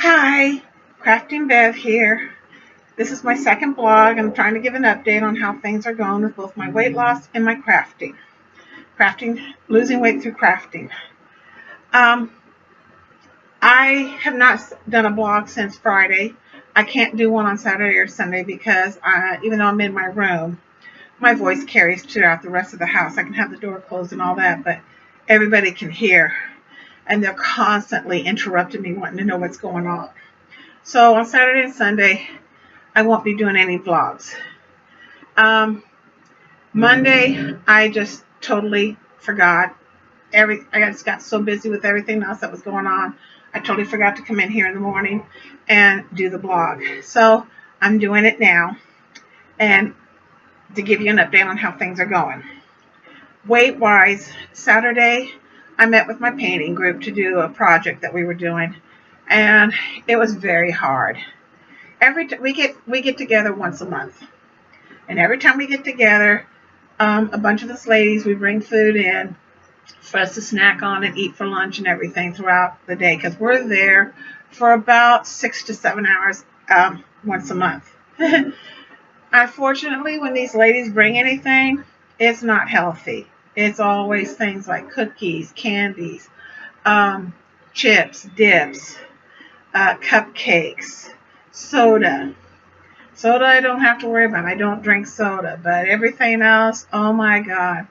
Hi, Crafting Bev here. This is my second blog. I'm trying to give an update on how things are going with both my weight loss and my crafting. Losing weight through crafting. Um, I have not done a blog since Friday. I can't do one on Saturday or Sunday because even though I'm in my room, my voice carries throughout the rest of the house. I can have the door closed and all that, but everybody can hear, and they're constantly interrupting me, wanting to know what's going on. So on Saturday and Sunday, I won't be doing any vlogs. Um, Monday, I just totally forgot. I just got so busy with everything else that was going on. I totally forgot to come in here in the morning and do the blog. So I'm doing it now and to give you an update on how things are going. Weight wise, Saturday, I met with my painting group to do a project that we were doing, and it was very hard. We get together once a month, and every time we get together, a bunch of us ladies, we bring food in for us to snack on and eat for lunch and everything throughout the day because we're there for about 6 to 7 hours once a month. Unfortunately, when these ladies bring anything, it's not healthy. It's always things like cookies, candies, um, chips, dips, cupcakes, soda. Soda, I don't have to worry about. I don't drink soda, but everything else, oh my God.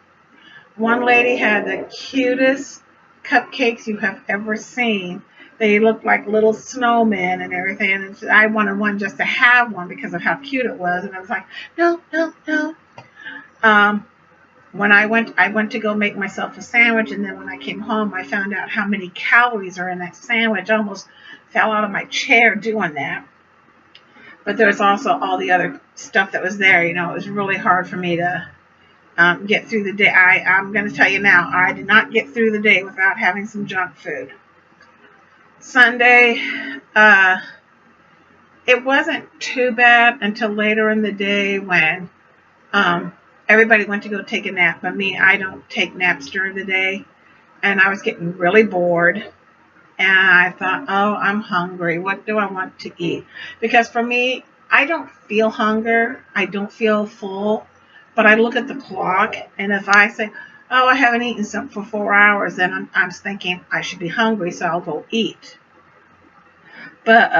One lady had the cutest cupcakes you have ever seen. They looked like little snowmen and everything. And I wanted one just to have one because of how cute it was. And I was like, no, no, no. Um, when I went to go make myself a sandwich, and then when I came home, I found out how many calories are in that sandwich. I almost fell out of my chair doing that. But there was also all the other stuff that was there. You know, it was really hard for me to get through the day. I'm going to tell you now, I did not get through the day without having some junk food. Sunday, uh, it wasn't too bad until later in the day when everybody went to go take a nap. But me, I don't take naps during the day. And I was getting really bored. And I thought, oh, I'm hungry. What do I want to eat? Because for me, I don't feel hunger. I don't feel full. But I look at the clock, and if I say, oh, I haven't eaten something for 4 hours, then I'm thinking I should be hungry, so I'll go eat. But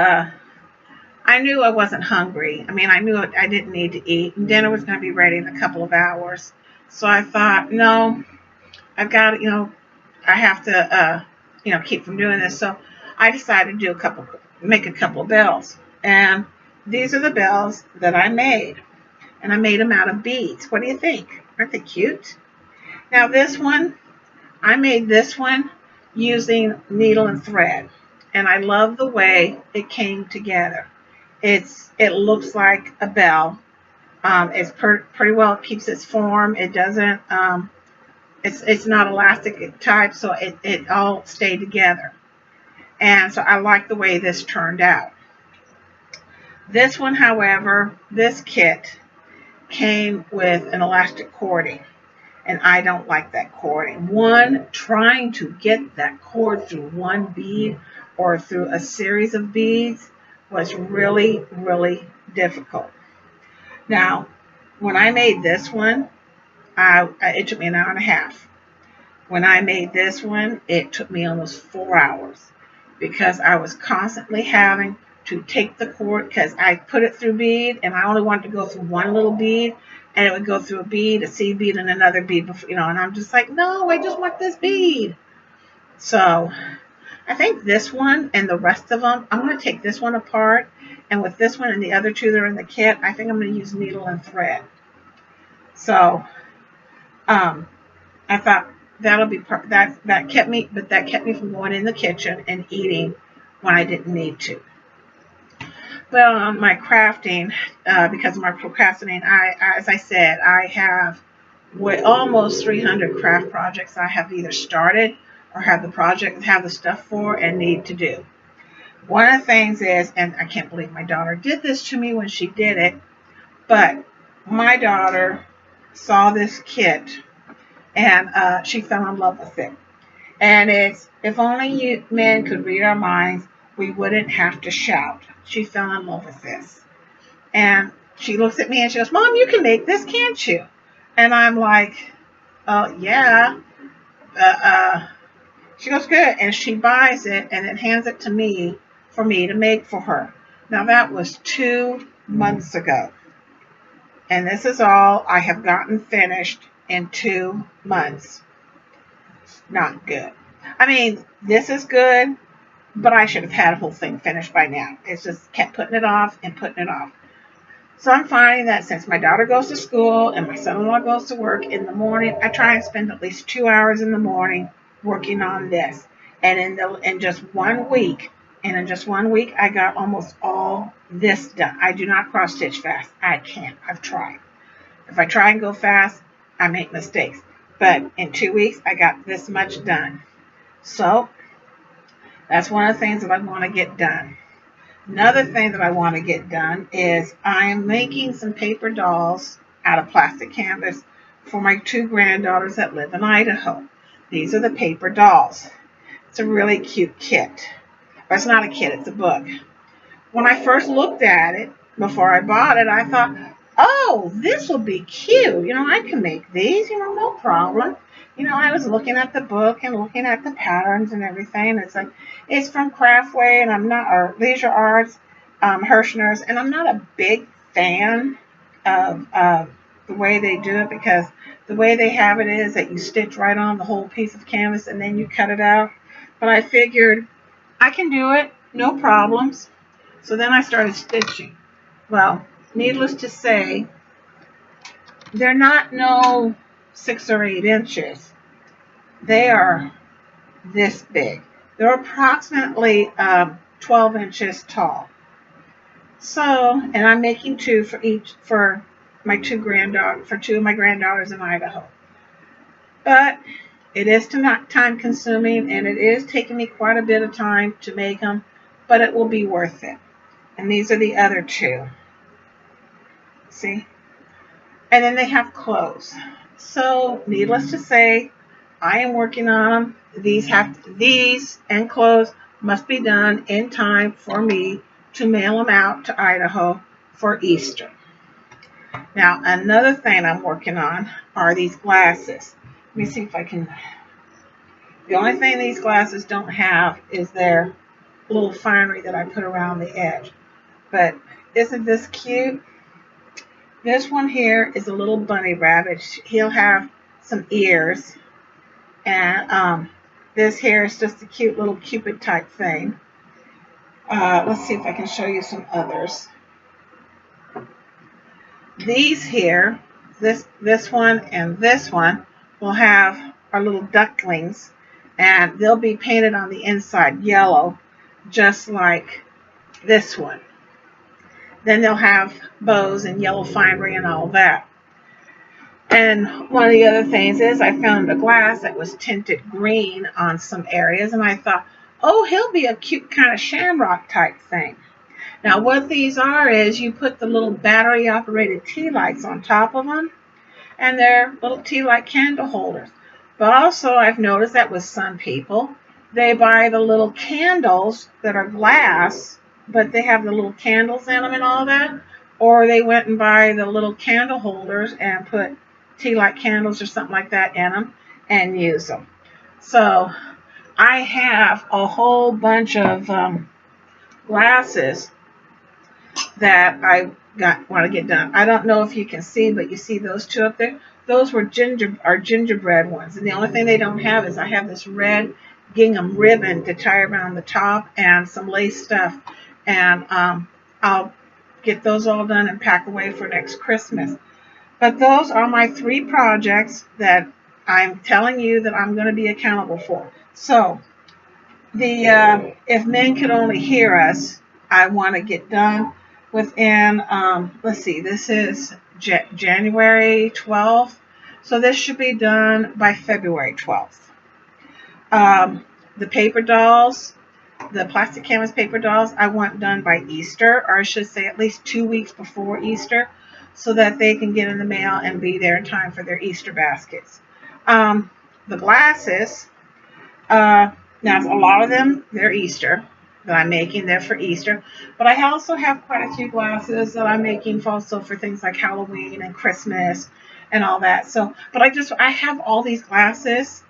I knew I wasn't hungry. I mean, I knew I didn't need to eat. And dinner was going to be ready in a couple of hours. So I thought, no, I've got to, I have to, keep from doing this. So I decided to make a couple of bells. And these are the bells that I made. And I made them out of beads. What do you think? Aren't they cute? Now I made this one using needle and thread. And I love the way it came together. It looks like a bell. Pretty well, it keeps its form. It doesn't, it's not elastic type, so it all stayed together. And so I like the way this turned out. This one, however, this kit came with an elastic cording, and I don't like that cording. Trying to get that cord through one bead or through a series of beads was really, really difficult. Now, when I made this one, it took me an hour and a half. When I made this one, it took me almost 4 hours because I was constantly having to take the cord because I put it through bead and I only wanted to go through one little bead, and it would go through a bead, a seed bead, and another bead before, and I'm just like, no, I just want this bead. So I think this one and the rest of them, I'm going to take this one apart, and with this one and the other two that are in the kit, I think I'm going to use needle and thread. So um, I thought that'll be that kept me, but that kept me from going in the kitchen and eating when I didn't need to. Well, on my crafting, because of my procrastinating, as I said, I have almost 300 craft projects I have either started or have the stuff for and need to do. One of the things is, and I can't believe my daughter did this to me when she did it, but my daughter saw this kit and she fell in love with it. And it's, if only men could read our minds, we wouldn't have to shout. She fell in love with this. And she looks at me and she goes, Mom, you can make this, can't you? And I'm like, oh, yeah. Uh, uh. She goes, good. And she buys it and then hands it to me for me to make for her. Now, that was 2 months ago. And this is all I have gotten finished in 2 months. Not good. I mean, this is good, but I should have had the whole thing finished by now. It's just kept putting it off and putting it off. So I'm finding that since my daughter goes to school and my son-in-law goes to work in the morning, I try and spend at least 2 hours in the morning working on this. And in just 1 week, I got almost all this done. I do not cross stitch fast. I can't. I've tried. If I try and go fast, I make mistakes. But in 2 weeks, I got this much done. So that's one of the things that I want to get done. Another thing that I want to get done is I'm making some paper dolls out of plastic canvas for my 2 granddaughters that live in Idaho. These are the paper dolls. It's a really cute kit. Or it's not a kit, it's a book. When I first looked at it, before I bought it, I thought, oh, this will be cute. I can make these, no problem. I was looking at the book and looking at the patterns and everything. It's like, it's from Craftway and or Leisure Arts, Hirschner's, and I'm not a big fan of the way they do it because the way they have it is that you stitch right on the whole piece of canvas and then you cut it out. But I figured I can do it, no problems. So then I started stitching. Well, needless to say, they're not no 6 or 8 inches. They are this big. They're approximately 12 inches tall. So, and I'm making 2 for my 2 of my granddaughters in Idaho. But it is time consuming and it is taking me quite a bit of time to make them, but it will be worth it. And these are the other 2. See? And then they have clothes. So, needless to say, I am working on them. These and clothes must be done in time for me to mail them out to Idaho for Easter. Now, another thing I'm working on are these glasses. Let me see if I can. The only thing these glasses don't have is their little finery that I put around the edge. But isn't this cute? This one here is a little bunny rabbit. He'll have some ears. And this here is just a cute little Cupid type thing. Let's see if I can show you some others. These here, this one and this one will have our little ducklings. And they'll be painted on the inside yellow, just like this one. Then they'll have bows and yellow finery and all that. And one of the other things is I found a glass that was tinted green on some areas, and I thought, oh, he'll be a cute kind of shamrock type thing. Now, what these are is you put the little battery-operated tea lights on top of them, and they're little tea light candle holders. But also, I've noticed that with some people, they buy the little candles that are glass, but they have the little candles in them and all that, or they went and buy the little candle holders and put tea light candles or something like that in them and use them. So I have a whole bunch of glasses that I want to get done. I don't know if you can see, but you see those 2 up there? Those were gingerbread ones. And the only thing they don't have is I have this red gingham ribbon to tie around the top and some lace stuff. And I'll get those all done and pack away for next Christmas. But those are my 3 projects that I'm telling you that I'm going to be accountable for. So, if men could only hear us, I want to get done within, let's see, this is January 12th. So this should be done by February 12th. The paper dolls, the plastic canvas paper dolls, I want done by Easter, or I should say at least 2 weeks before Easter, so that they can get in the mail and be there in time for their Easter baskets. The glasses, now a lot of them, they're Easter. that I'm making there for Easter. But I also have quite a few glasses that I'm making also for things like Halloween and Christmas and all that. So, but I have all these glasses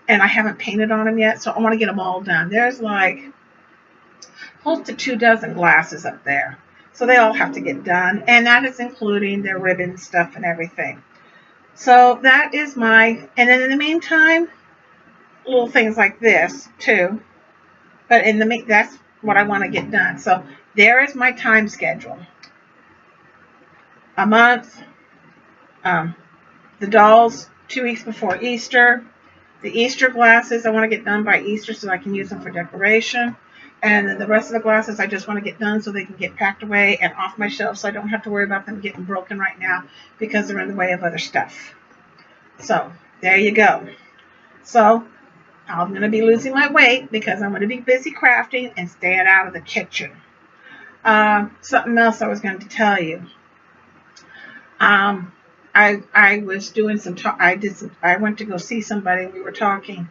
and I haven't painted on them yet. So I want to get them all done. There's like close to 2 dozen glasses up there. So they all have to get done. And that is including their ribbon stuff and everything. So that is and then in the meantime, little things like this too. But that's what I want to get done. So there is my time schedule. A month, um, the dolls 2 weeks before Easter, the Easter glasses I want to get done by Easter so I can use them for decoration. And then the rest of the glasses I just want to get done so they can get packed away and off my shelf so I don't have to worry about them getting broken right now because they're in the way of other stuff. So there you go. So I'm going to be losing my weight because I'm going to be busy crafting and staying out of the kitchen. Something else I was going to tell you. I was doing some talk. I went to go see somebody. We were talking,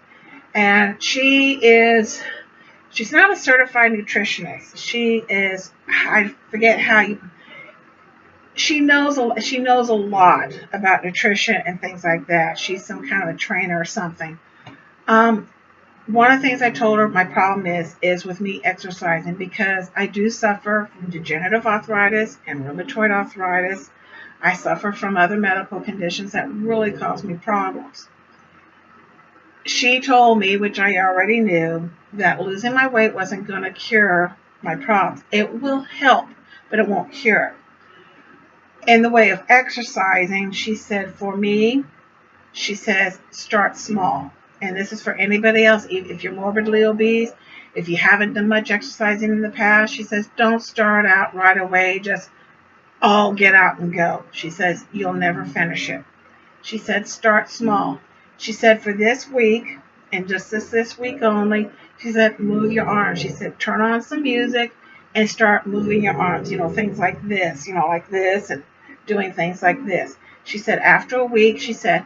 and she's not a certified nutritionist. She is. I forget how you. She knows a lot about nutrition and things like that. She's some kind of a trainer or something. One of the things I told her my problem is with me exercising because I do suffer from degenerative arthritis and rheumatoid arthritis. I suffer from other medical conditions that really cause me problems. She told me, which I already knew, that losing my weight wasn't going to cure my problems. It will help, but it won't cure. In the way of exercising, she said, for me, she says, start small. And this is for anybody else. If you're morbidly obese, if you haven't done much exercising in the past, she says, don't start out right away. Just all get out and go. She says, you'll never finish it. She said, start small. She said, for this week, and just this week only, she said, move your arms. She said, turn on some music and start moving your arms. Things like this, like this, and doing things like this. She said, after a week, she said,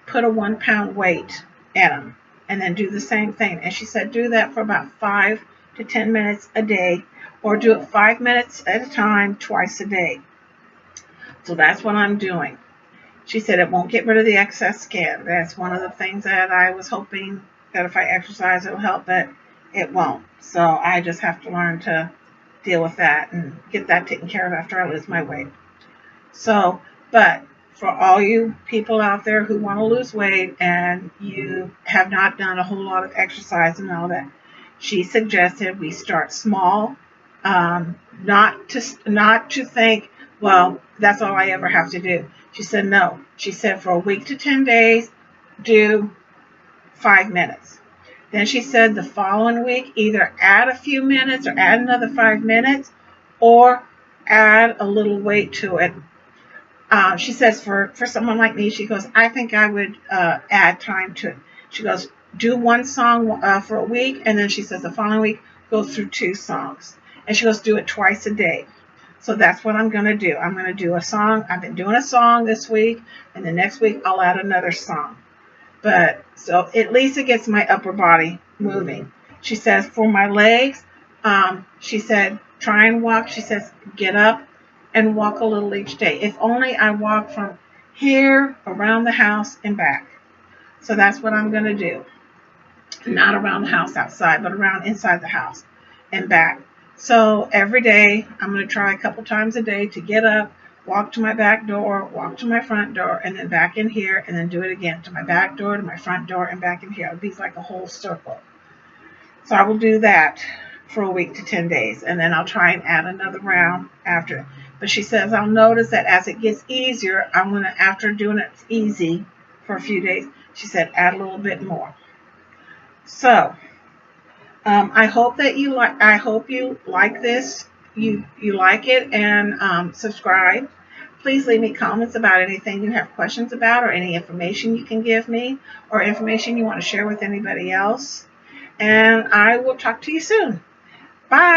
put a 1-pound weight in them and then do the same thing. And she said, do that for about 5 to 10 minutes a day, or do it 5 minutes at a time, twice a day. So that's what I'm doing. She said it won't get rid of the excess skin. That's one of the things that I was hoping that if I exercise, it'll help, but it won't. So I just have to learn to deal with that and get that taken care of after I lose my weight. So, but for all you people out there who want to lose weight and you have not done a whole lot of exercise and all that, she suggested we start small, not to think, well, that's all I ever have to do. She said, no. She said, for a week to 10 days, do 5 minutes. Then she said the following week, either add a few minutes or add another 5 minutes or add a little weight to it. She says for someone like me, she goes, I think I would add time to it. She goes, do one song for a week, and then she says the following week, go through 2 songs. And she goes, do it twice a day. So that's what I'm going to do. I'm going to do a song. I've been doing a song this week, and the next week I'll add another song. But so at least it gets my upper body moving. She says for my legs, she said, try and walk. She says, get up and walk a little each day. If only I walk from here around the house and back. So that's what I'm going to do. Not around the house outside, but around inside the house and back. So every day I'm going to try a couple times a day to get up, walk to my back door, walk to my front door, and then back in here, and then do it again to my back door, to my front door, and back in here. It'll be like a whole circle. So I will do that for a week to 10 days, and then I'll try and add another round after. But she says I'll notice that as it gets easier, I'm going to, after doing it easy for a few days, she said add a little bit more. So I hope that you like. I hope you like this. You like it, and subscribe. Please leave me comments about anything you have questions about, or any information you can give me, or information you want to share with anybody else. And I will talk to you soon. Bye.